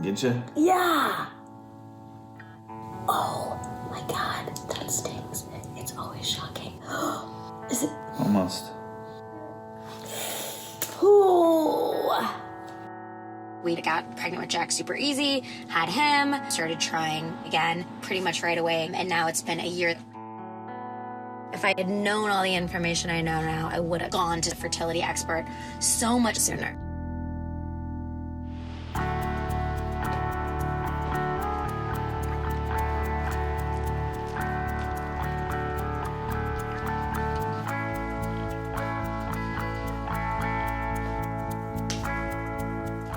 get you? Yeah. Oh my God, that stings. It's always shocking. Is it? Almost. Ooh. We got pregnant with Jack super easy, had him, started trying again pretty much right away, and now it's been a year. If I had known all the information I know now, I would have gone to a fertility expert so much sooner.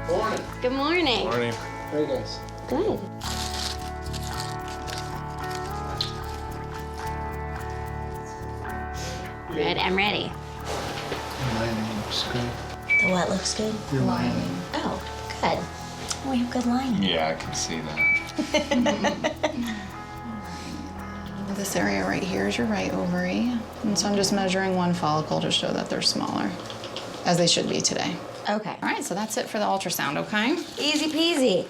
Morning. Good morning. Morning. How are you guys? Good. Ready? I'm ready. Lining looks good. The what looks good? Your lining. Oh, good. We have good lining. Yeah, I can see that. This area right here is your right ovary. And so I'm just measuring one follicle to show that they're smaller, as they should be today. Okay. All right, so that's it for the ultrasound, okay? Easy peasy.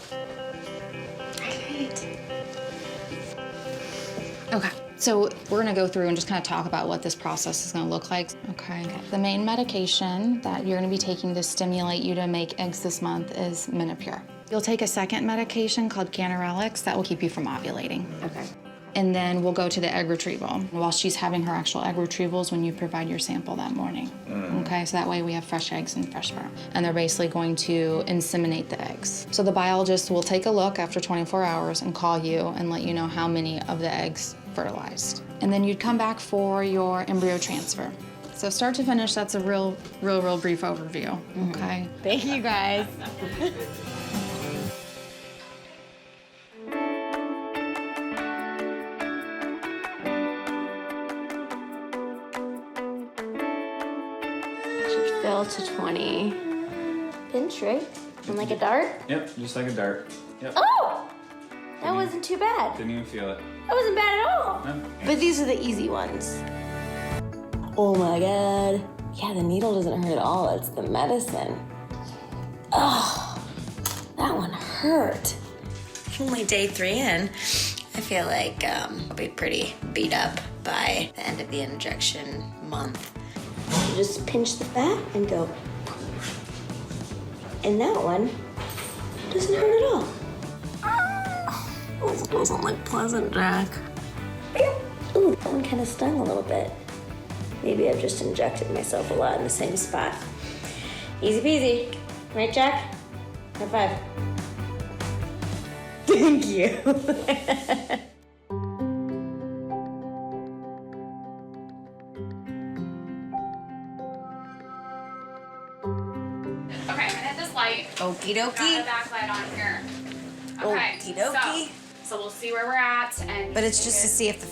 Okay, so we're gonna go through and just kind of talk about what this process is gonna look like. Okay. The main medication that you're gonna be taking to stimulate you to make eggs this month is Minapure. You'll take a second medication called Ganirelix that will keep you from ovulating. Okay. And then we'll go to the egg retrieval while she's having her actual egg retrievals when you provide your sample that morning. Okay, so that way we have fresh eggs and fresh sperm. And they're basically going to inseminate the eggs. So the biologist will take a look after 24 hours and call you and let you know how many of the eggs fertilized. And then you'd come back for your embryo transfer. So start to finish, that's a real brief overview, okay? Thank you guys. Should fill to 20. Pinch, right? And like a dart? Yep, just like a dart. Yep. Oh! That wasn't too bad. Didn't even feel it. That wasn't bad at all. No. But these are the easy ones. Oh my God. Yeah, the needle doesn't hurt at all. It's the medicine. Oh, that one hurt. Only day 3 in. I feel like I'll be pretty beat up by the end of the injection month. You just pinch the fat and go. And that one doesn't hurt at all. This doesn't look pleasant, Jack. Ooh, that one kind of stung a little bit. Maybe I've just injected myself a lot in the same spot. Easy peasy. Right, Jack? High five. Thank you. Okay, I'm gonna hit this light. Okie Got dokie. the backlight on here. Okay, Okie dokie. so we'll see where we're at, and But it's just to see if the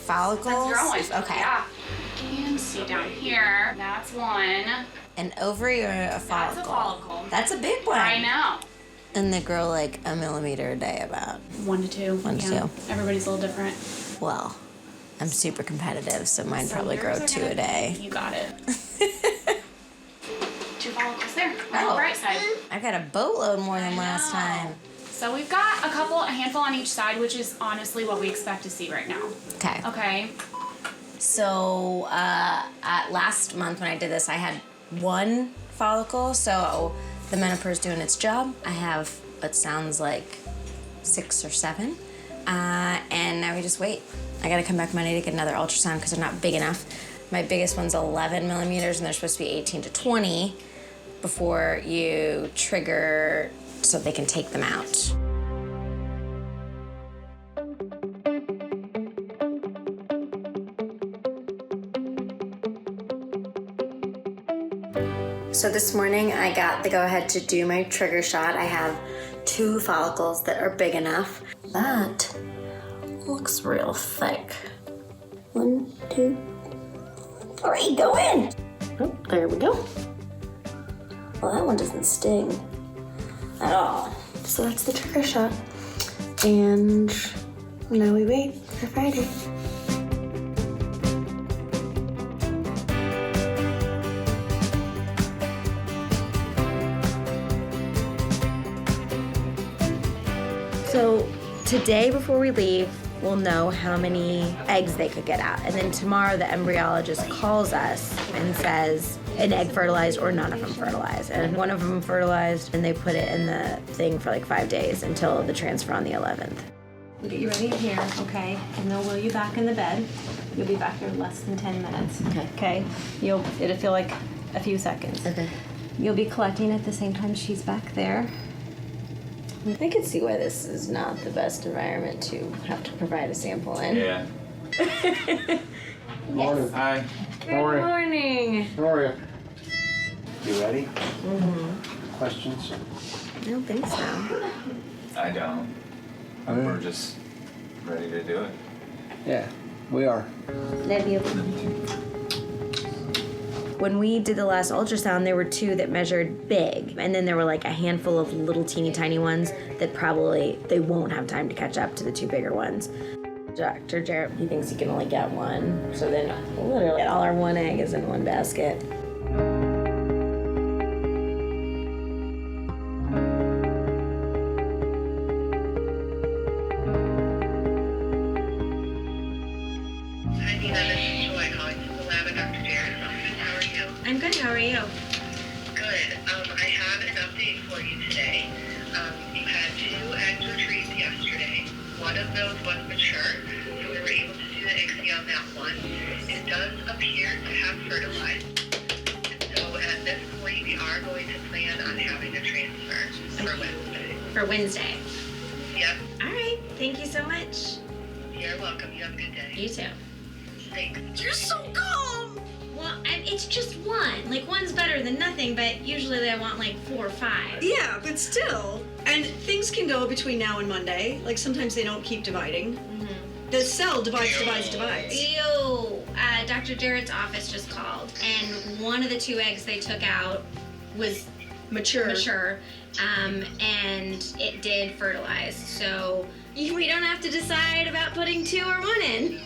follicles. That's growing. Okay. Yeah. You can see down here. That's one. An ovary or a follicle? That's a follicle. That's a big one. I know. And they grow like a millimeter a day about. 1 to 2. 1 to 2. Everybody's a little different. Well, I'm super competitive, so mine probably yours grow are 2 gonna- a day. You got it. 2 follicles there. On Oh. the right side. I got a boatload more than I last know. time. So we've got a handful on each side, which is honestly what we expect to see right now. Okay. Okay. So last month when I did this, I had 1 follicle, so the menopause is doing its job. I have what sounds like 6 or 7, and now we just wait. I gotta come back Monday to get another ultrasound because they're not big enough. My biggest one's 11 millimeters, and they're supposed to be 18 to 20 before you trigger so they can take them out. So this morning I got the go-ahead to do my trigger shot. I have 2 follicles that are big enough. That looks real thick. 1, 2, 3, go in. Oh, there we go. Well, that one doesn't sting at all. So that's the trigger shot. And now we wait for Friday. So today before we leave, we'll know how many eggs they could get out. And then tomorrow the embryologist calls us and says an egg fertilized or none of them fertilized. And one of them fertilized and they put it in the thing for like 5 days until the transfer on the 11th. We'll get you ready in here, okay? And they'll wheel you back in the bed. You'll be back here in less than 10 minutes. Okay? It'll feel like a few seconds. Okay. You'll be collecting at the same time she's back there. I can see why this is not the best environment to have to provide a sample in. Yeah. Morning. Hi. Good morning. How are you? You ready? Mm-hmm. Questions? I don't think so. I don't. We're just ready to do it. Yeah, we are. Love you. When we did the last ultrasound, there were 2 that measured big, and then there were like a handful of little teeny tiny ones that probably they won't have time to catch up to the 2 bigger ones. Dr. Jarrett, he thinks he can only get 1, so then literally all our 1 egg is in 1 basket. Hi, Mina. This is Joy calling from the lab at Dr. Jarrett's office. How are you? I'm good, how are you? Good. I have an update for you today. You had 2 eggs retrieved yesterday. One of those was mature, so we were able to do the ICSI on that one. It does appear to have fertilized. And so at this point, we are going to plan on having a transfer for Wednesday. For Wednesday. Yep. All right, thank you so much. You're welcome. You have a good day. You too. Thanks. You're so calm. Well, it's just 1. Like, 1's better than nothing, but usually I want like 4 or 5. Yeah, but still. And things can go between now and Monday. Like, sometimes they don't keep dividing. The cell divides. Ew. Dr. Jarrett's office just called, and one of the 2 eggs they took out was mature, and it did fertilize. So we don't have to decide about putting 2 or 1 in.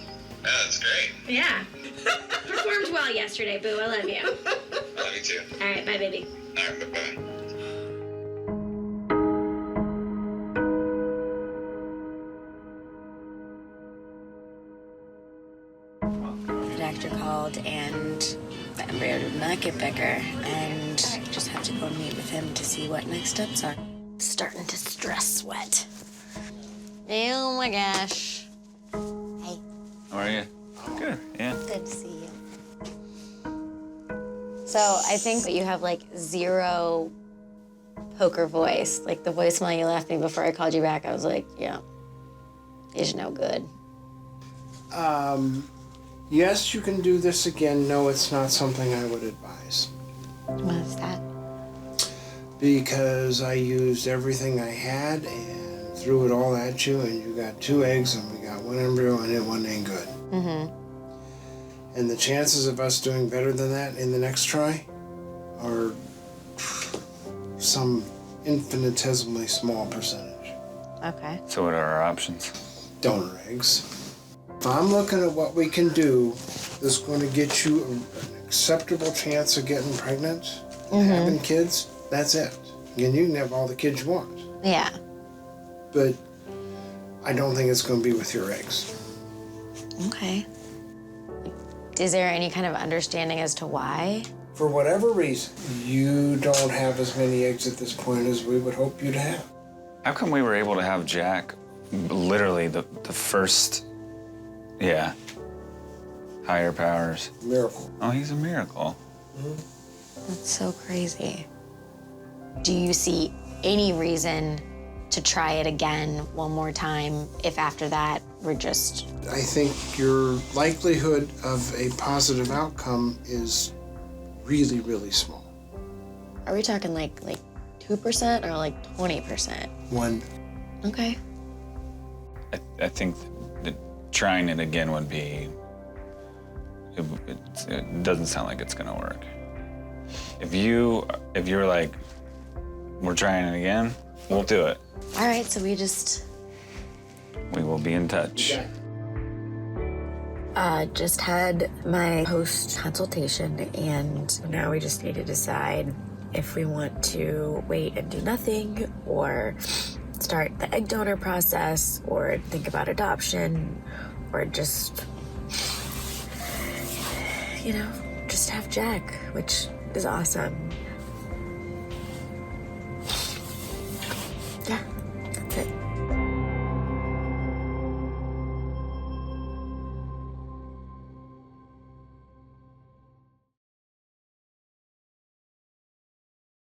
Oh, that's great. Yeah. Performed well yesterday, boo. I love you. Love you too. All right, bye, baby. All right, bye-bye. The doctor called and the embryo did not get bigger, and I just have to go meet with him to see what next steps are. Starting to stress sweat. Oh my gosh. Hey, How are you? Good. Yeah. good to see you. So I think that you have like 0 poker voice. Like the voicemail you left me before I called you back, I was like, yeah, it's no good. Yes, you can do this again. No, it's not something I would advise. What is that? Because I used everything I had and threw it all at you, and you got 2 eggs, and we got 1 embryo, and it one ain't good. Mm-hmm. And the chances of us doing better than that in the next try are some infinitesimally small percentage. Okay. So what are our options? Donor eggs. If I'm looking at what we can do that's going to get you an acceptable chance of getting pregnant, having kids, that's it. Again, you can have all the kids you want. Yeah. But I don't think it's going to be with your eggs. Okay. Is there any kind of understanding as to why? For whatever reason, you don't have as many eggs at this point as we would hope you'd have. How come we were able to have Jack literally the first, higher powers? Miracle. Oh, he's a miracle. That's so crazy. Do you see any reason to try it again one more time if after that we're just... I think your likelihood of a positive outcome is really, really small. Are we talking like 2% or like 20%? 1. Okay. I think that trying it again would be... It doesn't sound like it's gonna work. If you're like, we're trying it again, we'll do it. All right, so we will be in touch. just had my post consultation, and now we just need to decide if we want to wait and do nothing or start the egg donor process or think about adoption or just, just have Jack, which is awesome.